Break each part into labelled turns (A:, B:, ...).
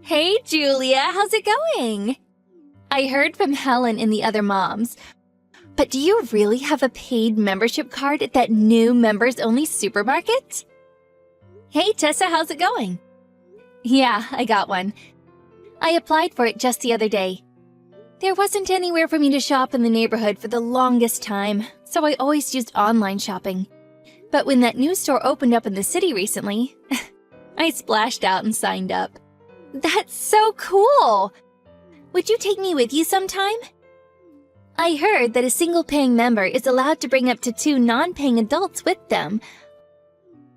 A: Hey, Julia, how's it going? I heard from Helen and the other moms. But do you really have a paid membership card at that new members-only supermarket? Hey, Tessa, how's it going? Yeah, I got one. I applied for it just the other day. There wasn't anywhere for me to shop in the neighborhood for the longest time, so I always used online shopping. But when that new store opened up in the city recently, I splashed out and signed up. That's so cool! Would you take me with you sometime? I heard that a single-paying member is allowed to bring up to 2 non-paying adults with them.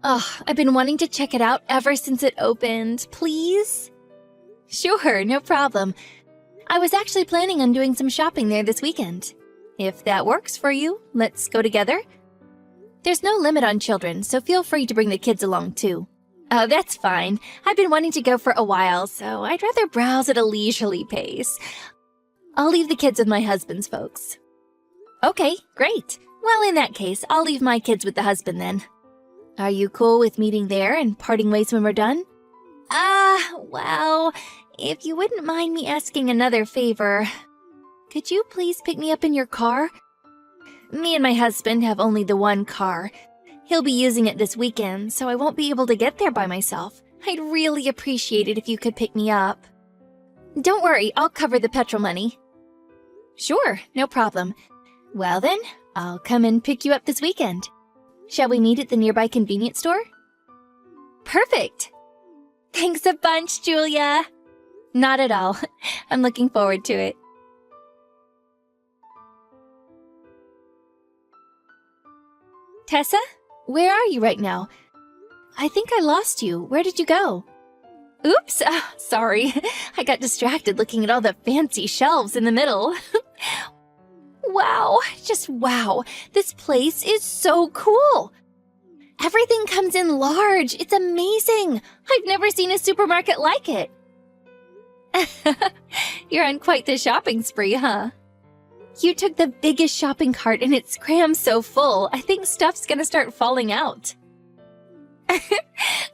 A: I've been wanting to check it out ever since it opened. Please? Sure, no problem. I was actually planning on doing some shopping there this weekend. If that works for you, let's go together. There's no limit on children, so feel free to bring the kids along too. Oh, that's fine. I've been wanting to go for a while, so I'd rather browse at a leisurely pace. I'll leave the kids with my husband's folks. Okay, great. Well, in that case, I'll leave my kids with the husband then. Are you cool with meeting there and parting ways when we're done? Well, if you wouldn't mind me asking another favor, could you please pick me up in your car? Me and my husband have only the one car. He'll be using it this weekend, so I won't be able to get there by myself. I'd really appreciate it if you could pick me up. Don't worry, I'll cover the petrol money. Sure, no problem. Well then, I'll come and pick you up this weekend. Shall we meet at the nearby convenience store? Perfect! Thanks a bunch, Julia! Not at all. I'm looking forward to it. Tessa? Where are you right now? I think I lost you. Where did you go? Oops, sorry. I got distracted looking at all the fancy shelves in the middle. Wow, just wow. This place is so cool. Everything comes in large. It's amazing. I've never seen a supermarket like it. You're on quite the shopping spree, huh? You took the biggest shopping cart and it's crammed so full, I think stuff's gonna start falling out.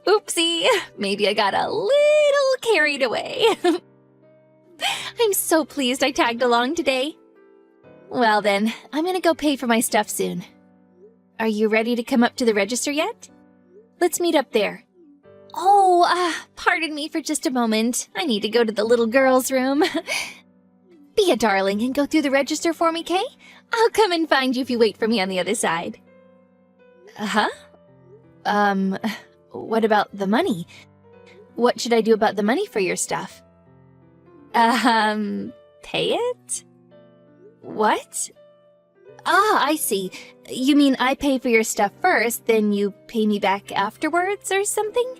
A: Oopsie, maybe I got a little carried away. I'm so pleased I tagged along today. Well then, I'm gonna go pay for my stuff soon. Are you ready to come up to the register yet? Let's meet up there. Pardon me for just a moment. I need to go to the little girl's room. Be a darling and go through the register for me, Kay? I'll come and find you if you wait for me on the other side. What about the money? What should I do about the money for your stuff? Pay it? What? I see. You mean I pay for your stuff first, then you pay me back afterwards or something?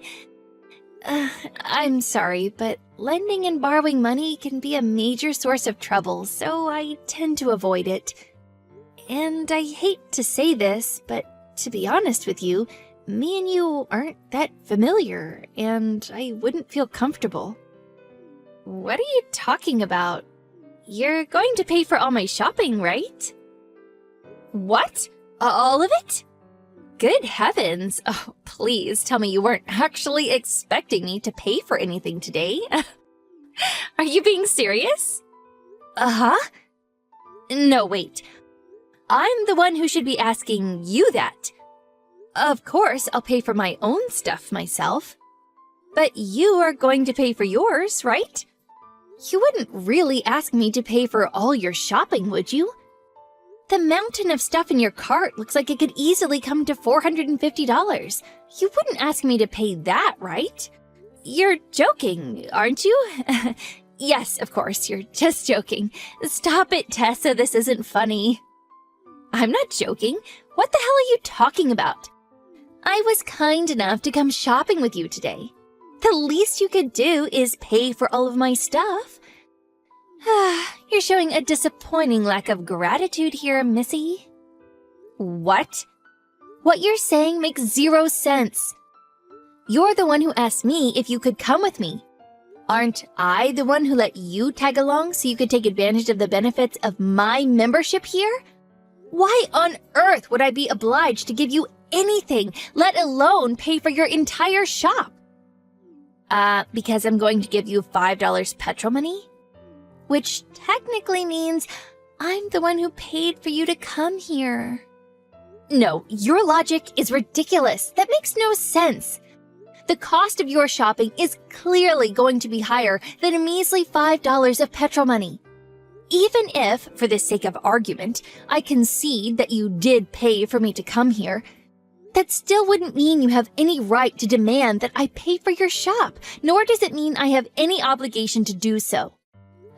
A: I'm sorry, but lending and borrowing money can be a major source of trouble, so I tend to avoid it. And I hate to say this, but to be honest with you, me and you aren't that familiar, and I wouldn't feel comfortable. What are you talking about? You're going to pay for all my shopping, right? What? All of it? Good heavens! Oh, please tell me you weren't actually expecting me to pay for anything today. Are you being serious? No, wait. I'm the one who should be asking you that. Of course, I'll pay for my own stuff myself. But you are going to pay for yours, right? You wouldn't really ask me to pay for all your shopping, would you? The mountain of stuff in your cart looks like it could easily come to $450. You wouldn't ask me to pay that, right? You're joking, aren't you? Yes, of course, you're just joking. Stop it, Tessa, this isn't funny. I'm not joking. What the hell are you talking about? I was kind enough to come shopping with you today. The least you could do is pay for all of my stuff. You're showing a disappointing lack of gratitude here, Missy. What? What you're saying makes zero sense. You're the one who asked me if you could come with me. Aren't I the one who let you tag along so you could take advantage of the benefits of my membership here? Why on earth would I be obliged to give you anything, let alone pay for your entire shop? Because I'm going to give you $5 petrol money? Which technically means I'm the one who paid for you to come here. No, your logic is ridiculous. That makes no sense. The cost of your shopping is clearly going to be higher than a measly $5 of petrol money. Even if, for the sake of argument, I concede that you did pay for me to come here, that still wouldn't mean you have any right to demand that I pay for your shop, nor does it mean I have any obligation to do so.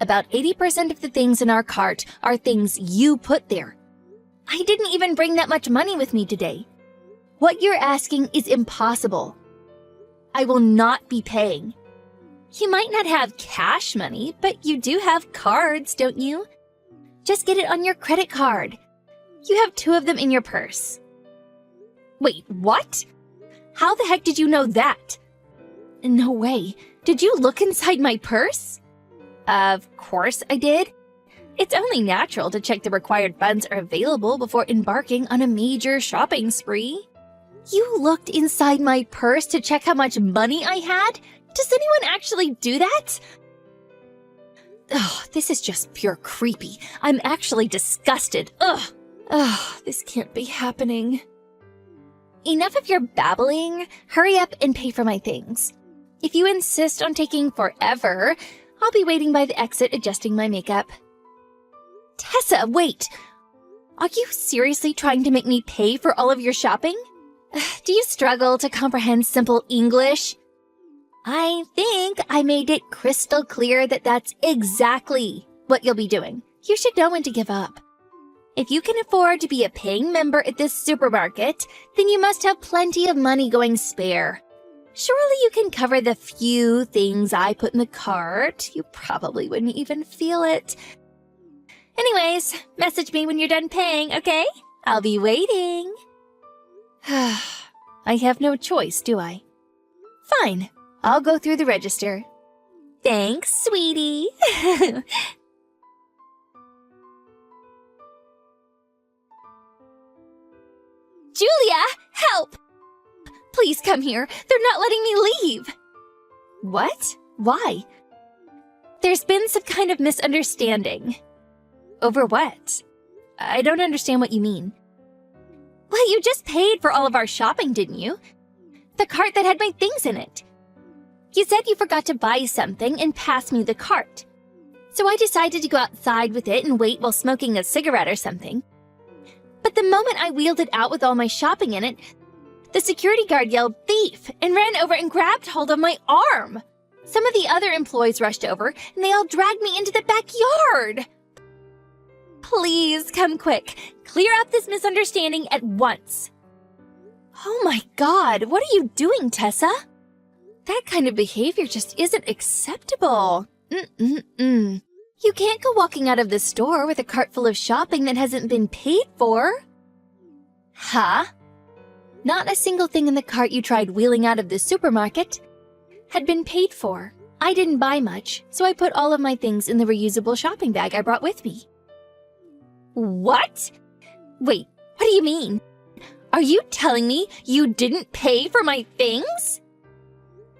A: About 80% of the things in our cart are things you put there. I didn't even bring that much money with me today. What you're asking is impossible. I will not be paying. You might not have cash money, but you do have cards, don't you? Just get it on your credit card. You have 2 of them in your purse. Wait, what? How the heck did you know that? No way. Did you look inside my purse? Of course I did. It's only natural to check the required funds are available before embarking on a major shopping spree. You looked inside my purse to check how much money I had? Does anyone actually do that? Ugh, this is just pure creepy. I'm actually disgusted. Ugh. Ugh, this can't be happening. Enough of your babbling. Hurry up and pay for my things. If you insist on taking forever, I'll be waiting by the exit adjusting my makeup. Tessa, wait! Are you seriously trying to make me pay for all of your shopping? Do you struggle to comprehend simple English? I think I made it crystal clear that that's exactly what you'll be doing. You should know when to give up. If you can afford to be a paying member at this supermarket, then you must have plenty of money going spare. Surely you can cover the few things I put in the cart. You probably wouldn't even feel it. Anyways, message me when you're done paying, okay? I'll be waiting. I have no choice, do I? Fine, I'll go through the register. Thanks, sweetie. Julia, help! Please come here. They're not letting me leave. What? Why? There's been some kind of misunderstanding. Over what? I don't understand what you mean. Well, you just paid for all of our shopping, didn't you? The cart that had my things in it. You said you forgot to buy something and pass me the cart. So I decided to go outside with it and wait while smoking a cigarette or something. But the moment I wheeled it out with all my shopping in it, the security guard yelled thief and ran over and grabbed hold of my arm. Some of the other employees rushed over and they all dragged me into the backyard. Please come quick. Clear up this misunderstanding at once. Oh my God, what are you doing, Tessa? That kind of behavior just isn't acceptable. You can't go walking out of the store with a cart full of shopping that hasn't been paid for. Huh? Not a single thing in the cart you tried wheeling out of the supermarket had been paid for. I didn't buy much, so I put all of my things in the reusable shopping bag I brought with me. What? Wait, what do you mean? Are you telling me you didn't pay for my things?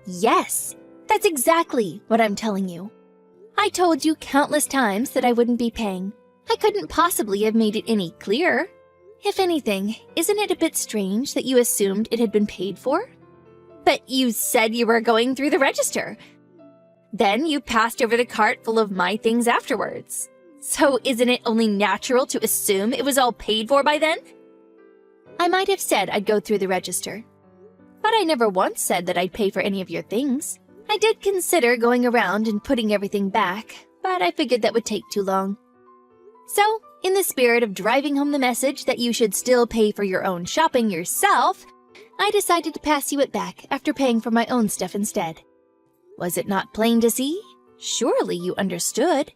A: Yes, that's exactly what I'm telling you. I told you countless times that I wouldn't be paying. I couldn't possibly have made it any clearer. If anything, isn't it a bit strange that you assumed it had been paid for? But you said you were going through the register. Then you passed over the cart full of my things afterwards. So isn't it only natural to assume it was all paid for by then? I might have said I'd go through the register, but I never once said that I'd pay for any of your things. I did consider going around and putting everything back, but I figured that would take too long. So, in the spirit of driving home the message that you should still pay for your own shopping yourself, I decided to pass you it back after paying for my own stuff instead. Was it not plain to see? Surely you understood.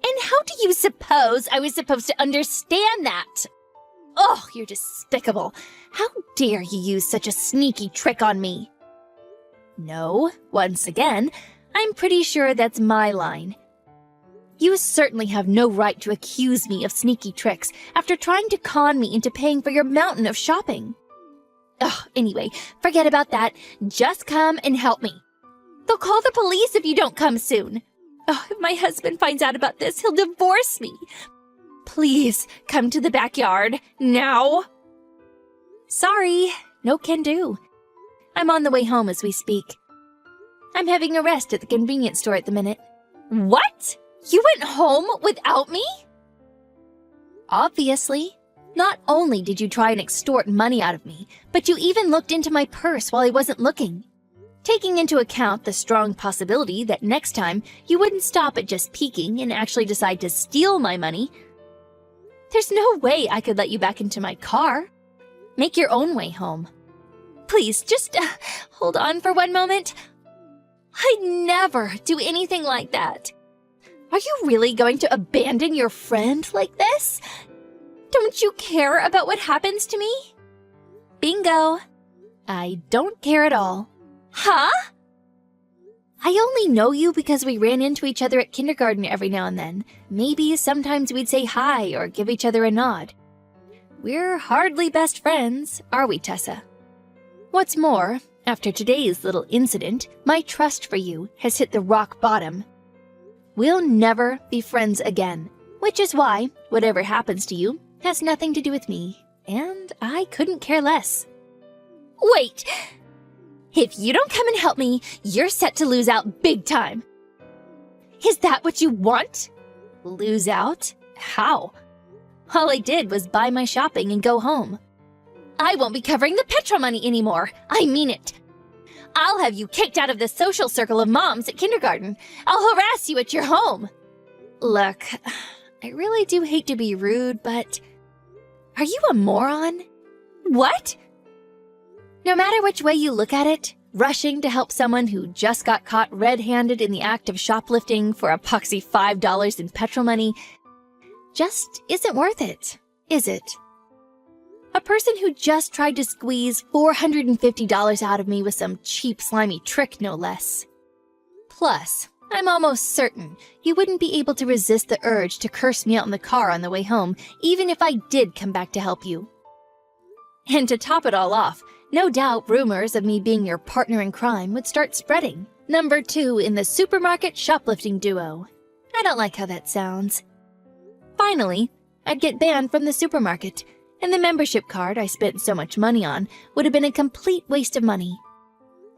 A: And how do you suppose I was supposed to understand that? Oh, you're despicable. How dare you use such a sneaky trick on me? No, once again, I'm pretty sure that's my line. You certainly have no right to accuse me of sneaky tricks after trying to con me into paying for your mountain of shopping. Ugh, anyway, forget about that. Just come and help me. They'll call the police if you don't come soon. Oh, if my husband finds out about this, he'll divorce me. Please, come to the backyard, now. Sorry, no can do. I'm on the way home as we speak. I'm having a rest at the convenience store at the minute. What? You went home without me? Obviously. Not only did you try and extort money out of me, but you even looked into my purse while I wasn't looking. Taking into account the strong possibility that next time you wouldn't stop at just peeking and actually decide to steal my money, there's no way I could let you back into my car. Make your own way home. Please, just hold on for one moment. I'd never do anything like that. Are you really going to abandon your friend like this? Don't you care about what happens to me? Bingo. I don't care at all. Huh? I only know you because we ran into each other at kindergarten every now and then. Maybe sometimes we'd say hi or give each other a nod. We're hardly best friends, are we, Tessa? What's more, after today's little incident, my trust for you has hit the rock bottom. We'll never be friends again, which is why whatever happens to you has nothing to do with me, and I couldn't care less. Wait! If you don't come and help me, you're set to lose out big time. Is that what you want? Lose out? How? All I did was buy my shopping and go home. I won't be covering the petrol money anymore. I mean it. I'll have you kicked out of the social circle of moms at kindergarten. I'll harass you at your home. Look, I really do hate to be rude, but are you a moron? What? No matter which way you look at it, rushing to help someone who just got caught red-handed in the act of shoplifting for a poxy $5 in petrol money just isn't worth it, is it? A person who just tried to squeeze $450 out of me with some cheap, slimy trick, no less. Plus, I'm almost certain you wouldn't be able to resist the urge to curse me out in the car on the way home, even if I did come back to help you. And to top it all off, no doubt rumors of me being your partner in crime would start spreading. Number 2 in the supermarket shoplifting duo. I don't like how that sounds. Finally, I'd get banned from the supermarket, and the membership card I spent so much money on would have been a complete waste of money.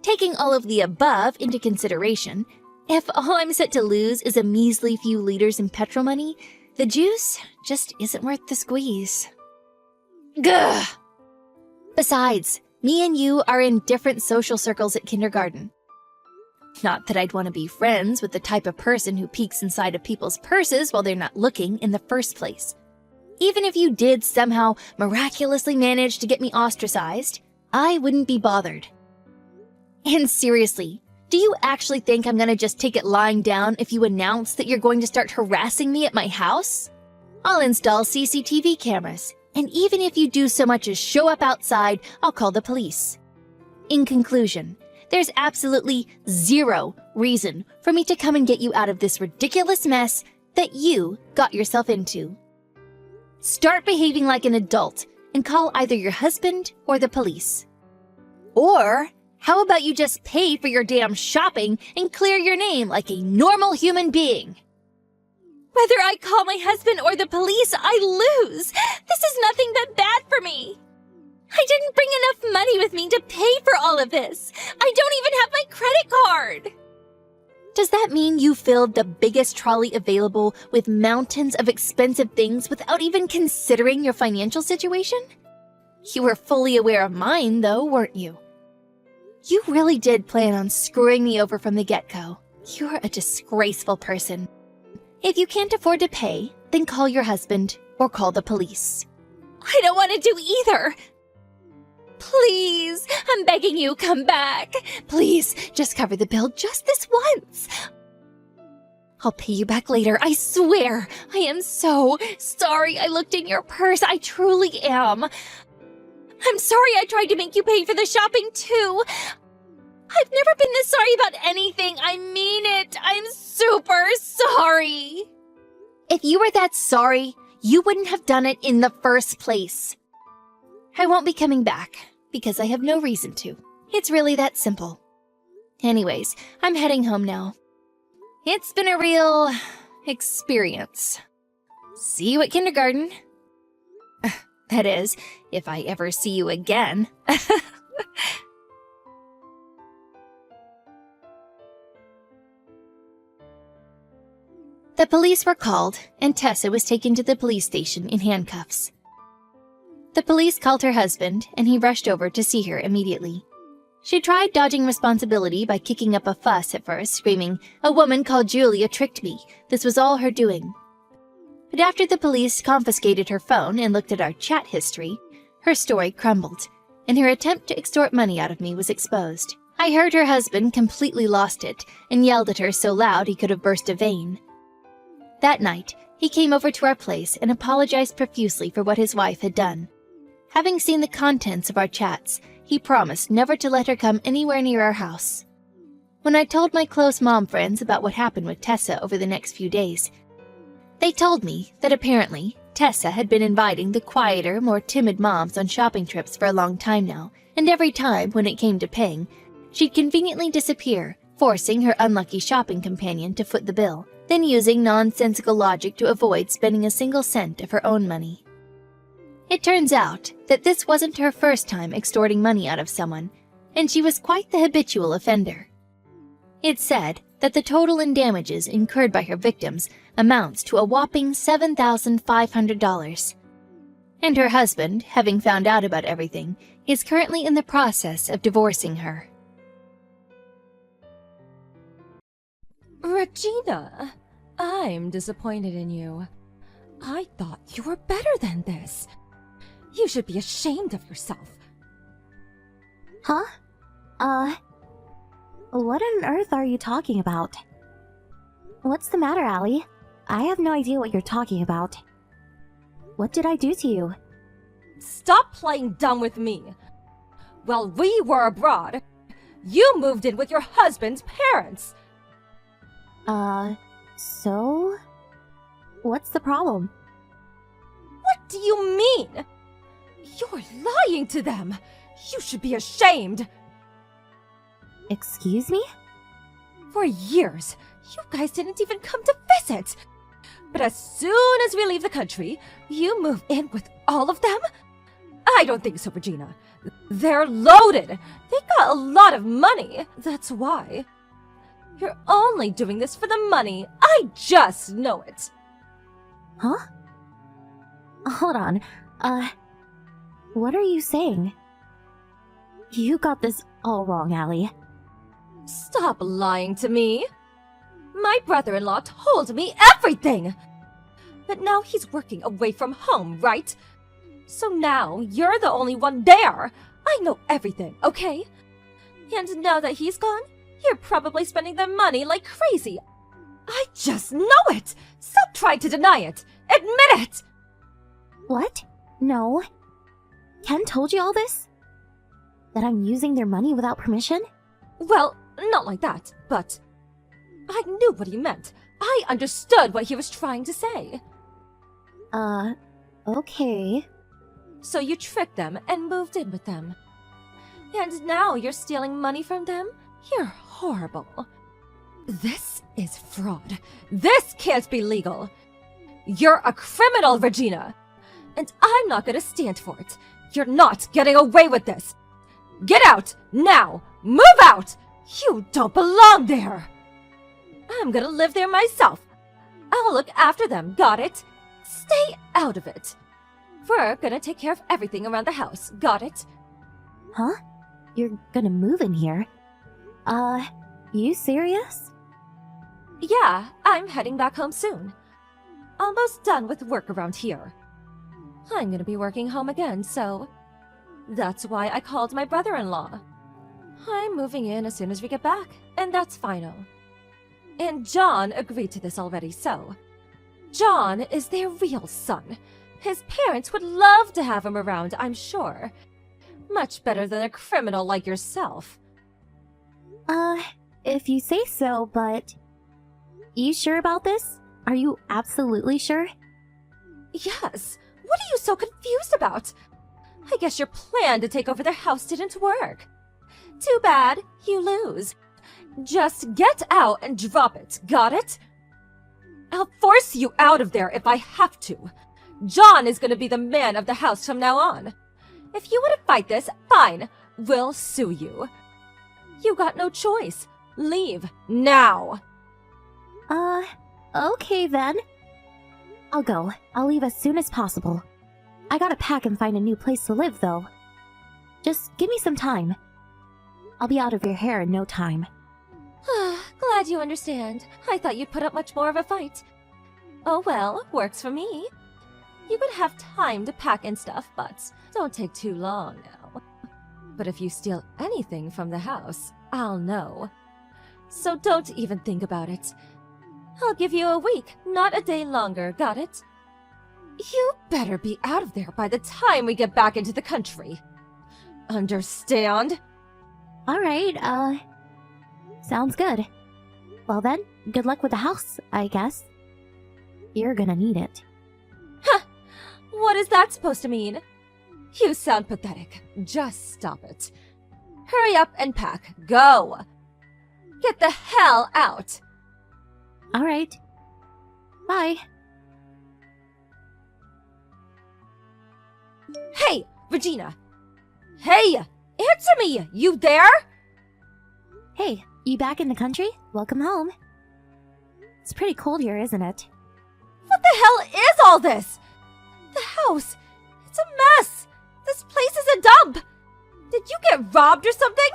A: Taking all of the above into consideration, if all I'm set to lose is a measly few liters in petrol money, the juice just isn't worth the squeeze. Gah! Besides, me and you are in different social circles at kindergarten. Not that I'd want to be friends with the type of person who peeks inside of people's purses while they're not looking in the first place. Even if you did somehow miraculously manage to get me ostracized, I wouldn't be bothered. And seriously, do you actually think I'm gonna just take it lying down if you announce that you're going to start harassing me at my house? I'll install CCTV cameras, and even if you do so much as show up outside, I'll call the police. In conclusion, there's absolutely zero reason for me to come and get you out of this ridiculous mess that you got yourself into. Start behaving like an adult and call either your husband or the police. Or, how about you just pay for your damn shopping and clear your name like a normal human being? Whether I call my husband or the police, I lose. This is nothing but bad for me. I didn't bring enough money with me to pay for all of this. I don't even have my credit card. Does that mean you filled the biggest trolley available with mountains of expensive things without even considering your financial situation? You were fully aware of mine, though, weren't you? You really did plan on screwing me over from the get-go. You're a disgraceful person. If you can't afford to pay, then call your husband or call the police. I don't want to do either. Please, I'm begging you, come back. Please, just cover the bill just this once. I'll pay you back later, I swear. I am so sorry I looked in your purse. I truly am. I'm sorry I tried to make you pay for the shopping too. I've never been this sorry about anything. I mean it. I'm super sorry. If you were that sorry, you wouldn't have done it in the first place. I won't be coming back because I have no reason to. It's really that simple. Anyways, I'm heading home now. It's been a real experience. See you at kindergarten. That is, if I ever see you again. The police were called, and Tessa was taken to the police station in handcuffs. The police called her husband, and he rushed over to see her immediately. She tried dodging responsibility by kicking up a fuss at first, screaming, "A woman called Julia tricked me. This was all her doing." But after the police confiscated her phone and looked at our chat history, her story crumbled, and her attempt to extort money out of me was exposed. I heard her husband completely lost it and yelled at her so loud he could have burst a vein. That night, he came over to our place and apologized profusely for what his wife had done. Having seen the contents of our chats, he promised never to let her come anywhere near our house. When I told my close mom friends about what happened with Tessa over the next few days, they told me that apparently Tessa had been inviting the quieter, more timid moms on shopping trips for a long time now, and every time when it came to paying, she'd conveniently disappear, forcing her unlucky shopping companion to foot the bill, then using nonsensical logic to avoid spending a single cent of her own money. It turns out that this wasn't her first time extorting money out of someone, and she was quite the habitual offender. It's said that the total in damages incurred by her victims amounts to a whopping $7,500. And her husband, having found out about everything, is currently in the process of divorcing her.
B: Regina, I'm disappointed in you. I thought you were better than this. You should be ashamed of yourself.
C: Huh? What on earth are you talking about? What's the matter, Allie? I have no idea what you're talking about. What did I do to you?
B: Stop playing dumb with me. While we were abroad, you moved in with your husband's parents.
C: So? What's the problem?
B: What do you mean? You're lying to them. You should be ashamed.
C: Excuse me?
B: For years, you guys didn't even come to visit. But as soon as we leave the country, you move in with all of them? I don't think so, Regina. They're loaded. They got a lot of money. That's why. You're only doing this for the money. I just know it.
C: Huh? Hold on. What are you saying? You got this all wrong, Allie.
B: Stop lying to me. My brother-in-law told me everything. But now he's working away from home, right? So now you're the only one there. I know everything, okay? And now that he's gone, you're probably spending the money like crazy. I just know it. Stop trying to deny it. Admit it.
C: What? No. Ken told you all this? That I'm using their money without permission?
B: Well, not like that, but I knew what he meant. I understood what he was trying to say.
C: Okay.
B: So you tricked them and moved in with them. And now you're stealing money from them? You're horrible. This is fraud. This can't be legal. You're a criminal, Regina. And I'm not gonna stand for it. You're not getting away with this. Get out, now! Move out! You don't belong there! I'm gonna live there myself. I'll look after them, got it? Stay out of it. We're gonna take care of everything around the house, got it?
C: Huh? You're gonna move in here? You serious?
B: Yeah, I'm heading back home soon. Almost done with work around here. I'm gonna be working home again, so that's why I called my brother-in-law. I'm moving in as soon as we get back, and that's final. And John agreed to this already, so John is their real son. His parents would love to have him around, I'm sure. Much better than a criminal like yourself.
C: If you say so, but... You sure about this? Are you absolutely sure?
B: Yes. What are you so confused about? I guess your plan to take over their house didn't work. Too bad, you lose. Just get out and drop it, got it? I'll force you out of there if I have to. John is gonna be the man of the house from now on. If you want to fight this, fine. We'll sue you. You got no choice. Leave now.
C: Okay then. I'll go. I'll leave as soon as possible. I gotta pack and find a new place to live, though. Just give me some time. I'll be out of your hair in no time.
B: Glad you understand. I thought you'd put up much more of a fight. Oh well, works for me. You could have time to pack and stuff, but don't take too long now. But if you steal anything from the house, I'll know. So don't even think about it. I'll give you a week, not a day longer, got it? You better be out of there by the time we get back into the country. Understand?
C: Alright, sounds good. Well then, good luck with the house, I guess. You're gonna need it.
B: What is that supposed to mean? You sound pathetic. Just stop it. Hurry up and pack. Go! Get the hell out!
C: Alright. Bye.
B: Hey, Regina! Hey! Answer me! You there?
C: Hey, you back in the country? Welcome home. It's pretty cold here, isn't it?
B: What the hell is all this? The house! It's a mess! This place is a dump! Did you get robbed or something?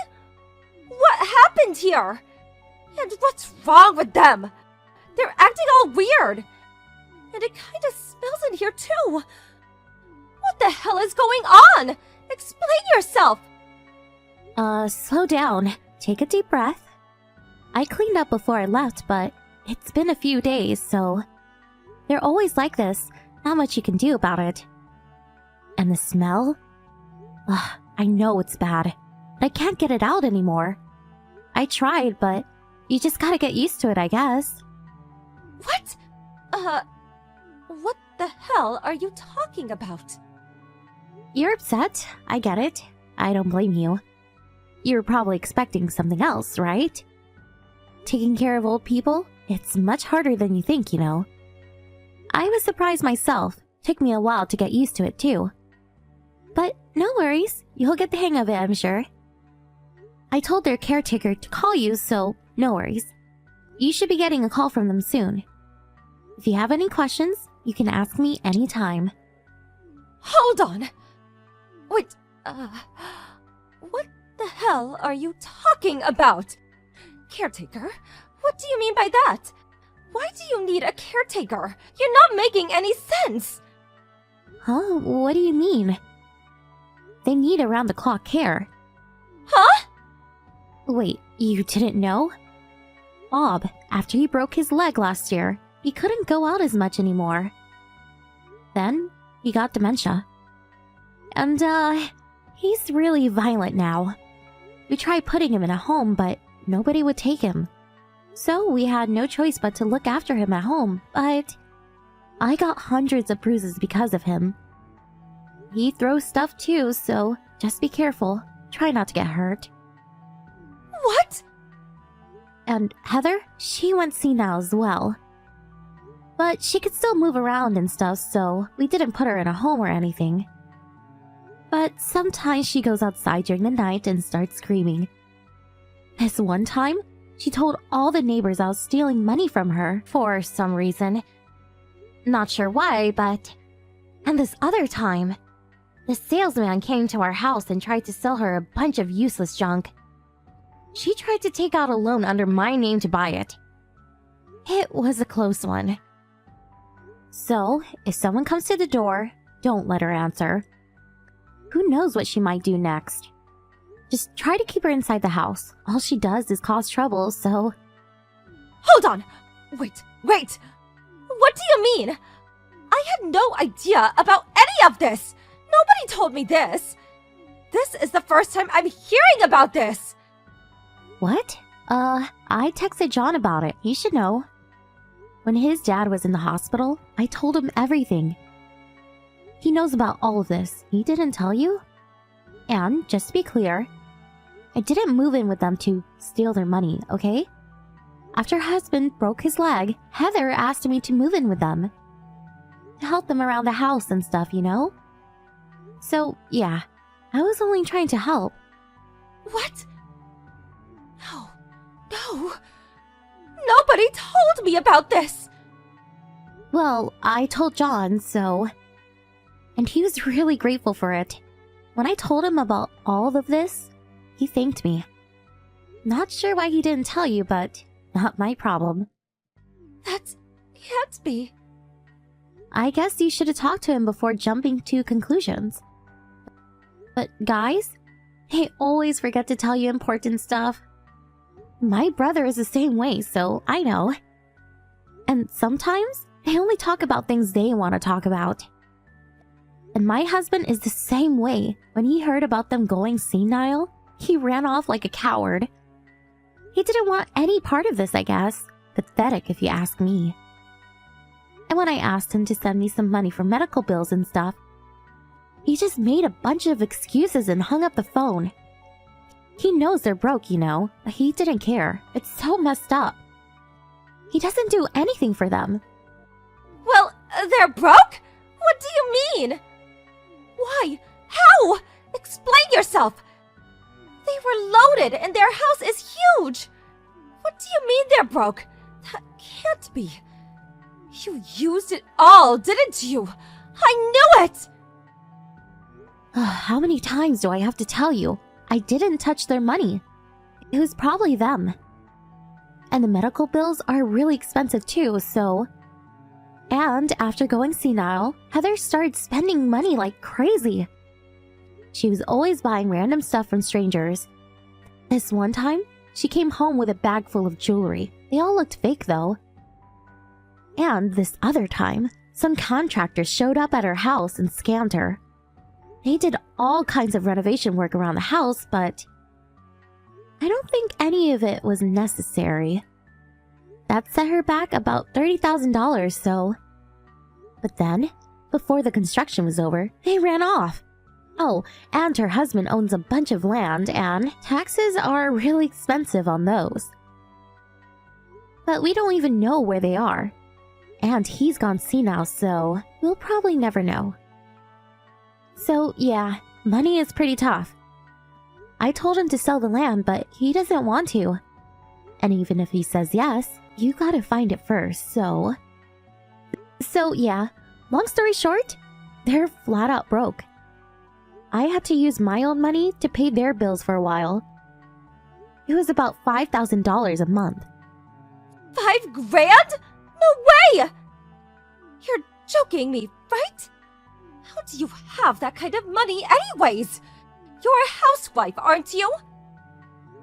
B: What happened here? And what's wrong with them? They're acting all weird! And it kinda smells in here too! What the hell is going on? Explain yourself!
C: Slow down. Take a deep breath. I cleaned up before I left, but it's been a few days, so... They're always like this. Not much you can do about it. And the smell? Ugh, I know it's bad, but I can't get it out anymore. I tried, but you just gotta get used to it, I guess.
B: What? What the hell are you talking about?
C: You're upset. I get it. I don't blame you. You were probably expecting something else, right? Taking care of old people? It's much harder than you think, you know. I was surprised myself. Took me a while to get used to it, too. But no worries. You'll get the hang of it, I'm sure. I told their caretaker to call you, so no worries. You should be getting a call from them soon. If you have any questions, you can ask me anytime.
B: Hold on! Wait, what the hell are you talking about? Caretaker? What do you mean by that? Why do you need a caretaker? You're not making any sense!
C: Huh? What do you mean? They need around-the-clock care.
B: Huh?
C: Wait, you didn't know? Bob, after he broke his leg last year, he couldn't go out as much anymore. Then, he got dementia. And, he's really violent now. We tried putting him in a home, but nobody would take him. So we had no choice but to look after him at home, but I got hundreds of bruises because of him. He throws stuff too, so just be careful. Try not to get hurt.
B: What?
C: And Heather, she went senile as well. But she could still move around and stuff, so we didn't put her in a home or anything. But sometimes she goes outside during the night and starts screaming. This one time, she told all the neighbors I was stealing money from her for some reason. Not sure why, but... And this other time, the salesman came to our house and tried to sell her a bunch of useless junk. She tried to take out a loan under my name to buy it. It was a close one. So, if someone comes to the door, don't let her answer. Who knows what she might do next? Just try to keep her inside the house. All she does is cause trouble, so...
B: Hold on! Wait! What do you mean? I had no idea about any of this! Nobody told me this! This is the first time I'm hearing about this!
C: What? I texted John about it. He should know. When his dad was in the hospital, I told him everything. He knows about all of this. He didn't tell you? And, just to be clear, I didn't move in with them to steal their money, okay? After her husband broke his leg, Heather asked me to move in with them. To help them around the house and stuff, you know? So, yeah, I was only trying to help.
B: What? No. No. Nobody told me about this.
C: Well, I told John, so... And he was really grateful for it. When I told him about all of this, he thanked me. Not sure why he didn't tell you, but not my problem.
B: That can't be.
C: I guess you should have talked to him before jumping to conclusions. But guys, I always forget to tell you important stuff. My brother is the same way, so I know. And sometimes, they only talk about things they want to talk about. And my husband is the same way. When he heard about them going senile, he ran off like a coward. He didn't want any part of this, I guess. Pathetic, if you ask me. And when I asked him to send me some money for medical bills and stuff, he just made a bunch of excuses and hung up the phone. He knows they're broke, you know, but he didn't care. It's so messed up. He doesn't do anything for them.
B: Well, they're broke? What do you mean? Why? How? Explain yourself. They were loaded and their house is huge. What do you mean they're broke? That can't be. You used it all, didn't you? I knew it!
C: How many times do I have to tell you? I didn't touch their money. It was probably them. And the medical bills are really expensive too, so... And after going senile, Heather started spending money like crazy. She was always buying random stuff from strangers. This one time, she came home with a bag full of jewelry. They all looked fake though. And this other time, some contractors showed up at her house and scammed her. They did all kinds of renovation work around the house, but I don't think any of it was necessary. That set her back about $30,000, so... But then, before the construction was over, they ran off. Oh, and her husband owns a bunch of land, and taxes are really expensive on those. But we don't even know where they are. And he's gone senile, so we'll probably never know. So, yeah, money is pretty tough. I told him to sell the land, but he doesn't want to. And even if he says yes, you gotta find it first, so... So, yeah, long story short, they're flat out broke. I had to use my own money to pay their bills for a while. It was about $5,000 a month.
B: $5 grand? No way! You're joking me, right? How do you have that kind of money anyways? You're a housewife, aren't you?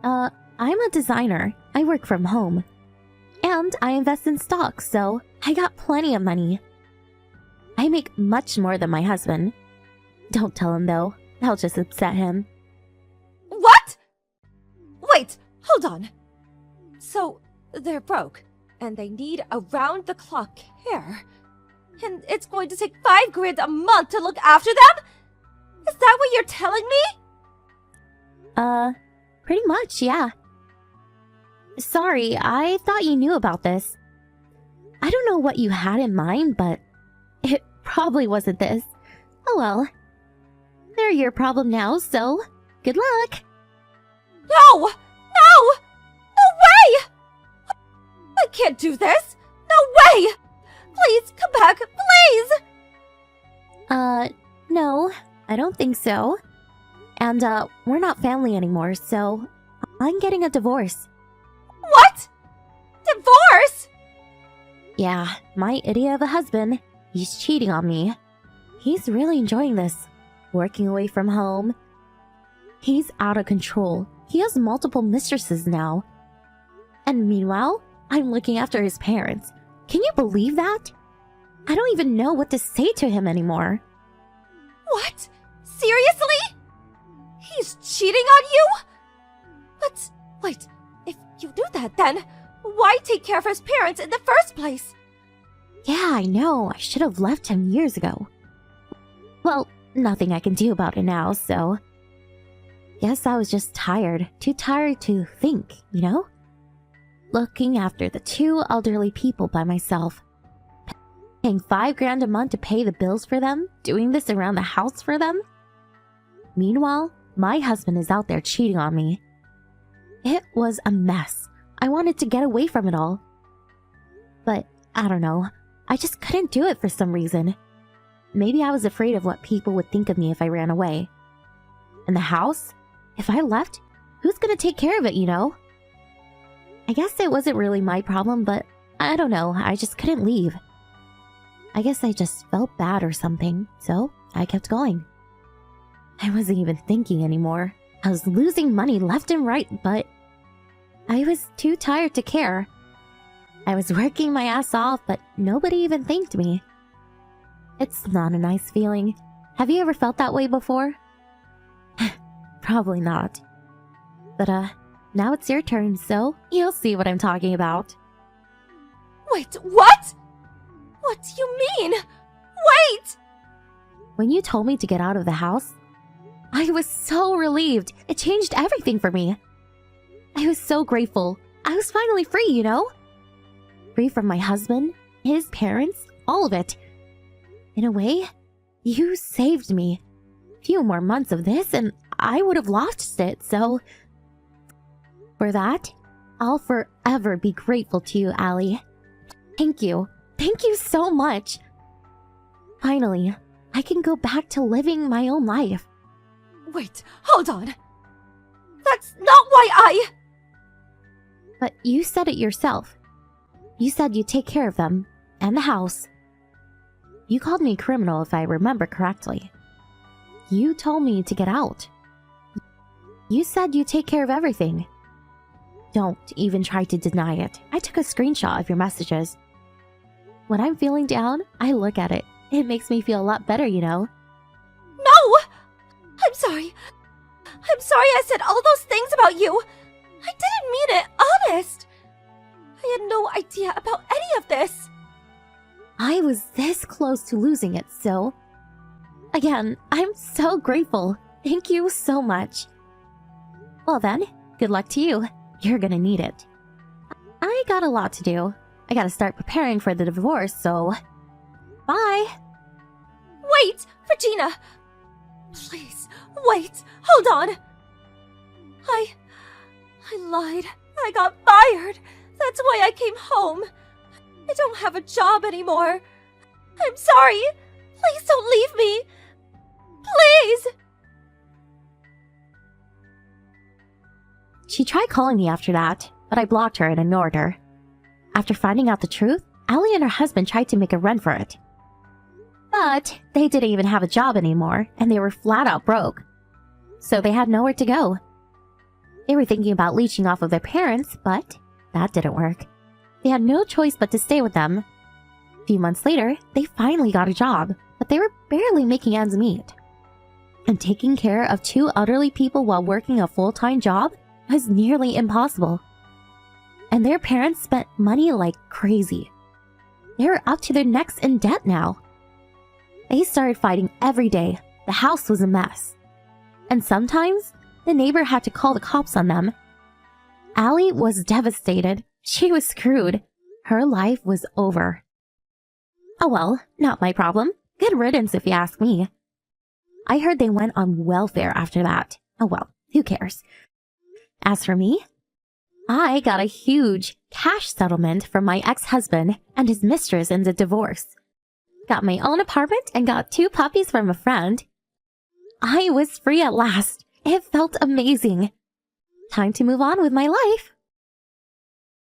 C: I'm a designer. I work from home. And I invest in stocks, so I got plenty of money. I make much more than my husband. Don't tell him though. I'll just upset him.
B: What? Wait, hold on. So, they're broke, and they need around-the-clock care. And it's going to take $5 grand a month to look after them? Is that what you're telling me?
C: Pretty much, yeah. Sorry, I thought you knew about this. I don't know what you had in mind, but it probably wasn't this. Oh well. They're your problem now, so good luck.
B: No! No! No way! I can't do this! No way! Please, come back, please!
C: No, I don't think so. And, we're not family anymore, so I'm getting a divorce.
B: What? Divorce?
C: Yeah, my idiot of a husband. He's cheating on me. He's really enjoying this. Working away from home. He's out of control. He has multiple mistresses now. And meanwhile, I'm looking after his parents. Can you believe that? I don't even know what to say to him anymore.
B: What? Seriously? He's cheating on you? But, wait, if you do that then, why take care of his parents in the first place?
C: Yeah, I know. I should have left him years ago. Well, nothing I can do about it now, so... Guess I was just tired. Too tired to think, you know? Looking after the 2 elderly people by myself. Paying $5,000 a month to pay the bills for them. Doing this around the house for them. Meanwhile, my husband is out there cheating on me. It was a mess. I wanted to get away from it all. But, I don't know. I just couldn't do it for some reason. Maybe I was afraid of what people would think of me if I ran away. And the house? If I left, who's gonna take care of it, you know? I guess it wasn't really my problem, but I don't know, I just couldn't leave. I guess I just felt bad or something, so I kept going. I wasn't even thinking anymore. I was losing money left and right, but I was too tired to care. I was working my ass off, but nobody even thanked me. It's not a nice feeling. Have you ever felt that way before? Probably not. But, now it's your turn, so you'll see what I'm talking about.
B: Wait, what? What do you mean? Wait!
C: When you told me to get out of the house, I was so relieved. It changed everything for me. I was so grateful. I was finally free, you know? Free from my husband, his parents, all of it. In a way, you saved me. A few more months of this and I would have lost it, so... For that, I'll forever be grateful to you, Allie. Thank you. Thank you so much. Finally, I can go back to living my own life.
B: Wait, hold on. That's not why I...
C: But you said it yourself. You said you'd take care of them, and the house. You called me a criminal if I remember correctly. You told me to get out. You said you'd take care of everything. Don't even try to deny it. I took a screenshot of your messages. When I'm feeling down, I look at it. It makes me feel a lot better, you know.
B: No! I'm sorry. I'm sorry I said all those things about you. I didn't mean it, honest. I had no idea about any of this.
C: I was this close to losing it, so... Again, I'm so grateful. Thank you so much. Well then, good luck to you. You're gonna need it. I got a lot to do. I gotta start preparing for the divorce, so... Bye!
B: Wait, Regina! Please, wait, hold on! I lied. I got fired. That's why I came home. I don't have a job anymore. I'm sorry. Please don't leave me. Please!
C: She tried calling me after that, but I blocked her and ignored her. After finding out the truth, Allie and her husband tried to make a run for it. But they didn't even have a job anymore, and they were flat out broke. So they had nowhere to go. They were thinking about leeching off of their parents, but that didn't work. They had no choice but to stay with them. A few months later, they finally got a job, but they were barely making ends meet. And taking care of 2 elderly people while working a full-time job was nearly impossible. And their parents spent money like crazy. They were up to their necks in debt now. They started fighting every day. The house was a mess. And sometimes, the neighbor had to call the cops on them. Allie was devastated. She was screwed. Her life was over. Oh well, not my problem. Good riddance if you ask me. I heard they went on welfare after that. Oh well, who cares? As for me, I got a huge cash settlement from my ex-husband and his mistress in the divorce. Got my own apartment and got 2 puppies from a friend. I was free at last. It felt amazing. Time to move on with my life.